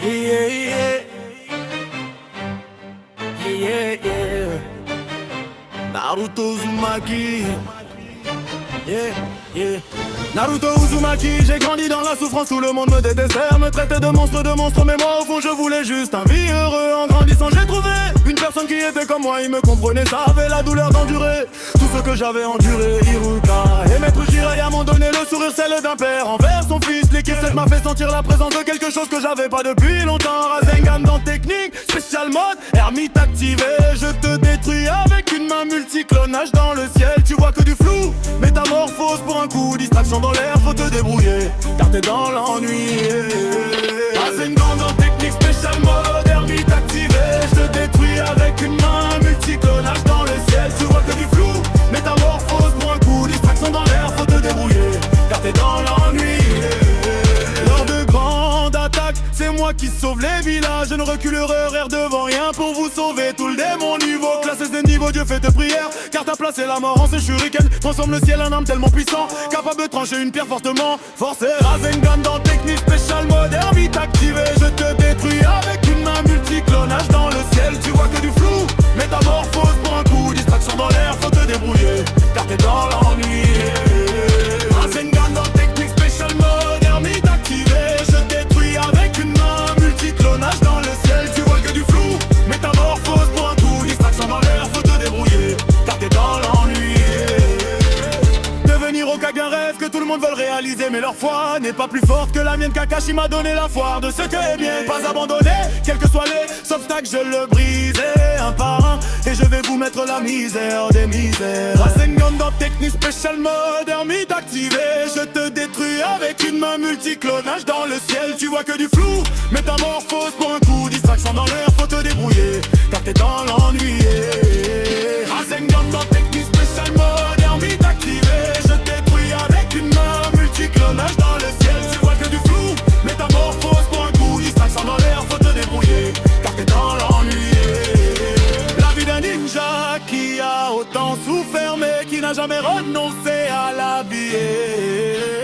Yeah, yeah. Yeah, yeah. Naruto Uzumaki. Yeah, yeah. Naruto Uzumaki, j'ai grandi dans la souffrance, tout le monde me détestait, me traitait de monstre, mais moi au fond je voulais juste un vie heureux. En grandissant j'ai trouvé une personne qui était comme moi, il me comprenait, savait la douleur d'endurer tout ce que j'avais enduré. Iruka et Maître Jiraiya m'ont donné le sourire, celle d'un père envers son fils. L'équipe 7 m'a fait sentir la présence de quelque chose que j'avais pas depuis longtemps. Rasengan dans technique, spécial mode, ermite activé. Je te détruis avec une main multiclonage dans le ciel. Tu vois que du flou, métamorphose pour un coup, distraction dans l'air, faut te débrouiller, car t'es dans l'ennui. Rasengan dans technique, spécial mode, ermite activé. Je te détruis avec une main multiclonage dans le ciel. Tu vois que du flou, métamorphose pour un coup, distraction dans l'air, faut te débrouiller, car t'es dans l'ennui. Lors de grandes attaques, c'est moi qui sauve les villages. Je ne reculerai rien devant rien pour vous sauver. Tout le démon niveau, classé des niveaux, Dieu fait tes prières, car t'as placé la mort en ce shuriken. Transforme le ciel en arme tellement puissant, capable de trancher une pierre fortement forcée. Rasengan dans technique spéciale mode, ermite activé. Je te détruis avec une main multiclonage dans le ciel. Tu vois que du flou, métamorphose pour un coup, distraction dans l'air, faut te débrouiller, car t'es dans l'ennui. Rasengan dans technique spéciale mode, ermite activé. Je détruis avec une main multiclonage dans le ciel. Tu vois que du flou, métamorphose pour un coup, distraction dans l'air, faut te débrouiller, car t'es dans l'ennui. Devenir Hokage, un rêve que tout le monde veut réaliser, mais leur foi n'est pas plus forte que la mienne. Kakashi m'a donné la foire de ce que est bien, pas abandonné, quels que soient les obstacles, je le brisais un par un, et je vais vous mettre la misère des misères. Rasengan dans technique spécial mode, ermite activé. Je te détruis avec une main multiclonage dans le ciel. Tu vois que du flou, métamorphose pour un coup, distraction dans l'air, faut te débrouiller, car t'es dans l'ennui. Rasengan dans technique spécial mode, ermite activé. Je détruis avec une main multiclonage dans le ciel. Tu vois que du flou, métamorphose pour un coup, distraction dans l'air, faut te débrouiller, car t'es dans l'ennui. La vie d'un ninja qui a autant souffert mais qui n'a jamais renoncé à la vie.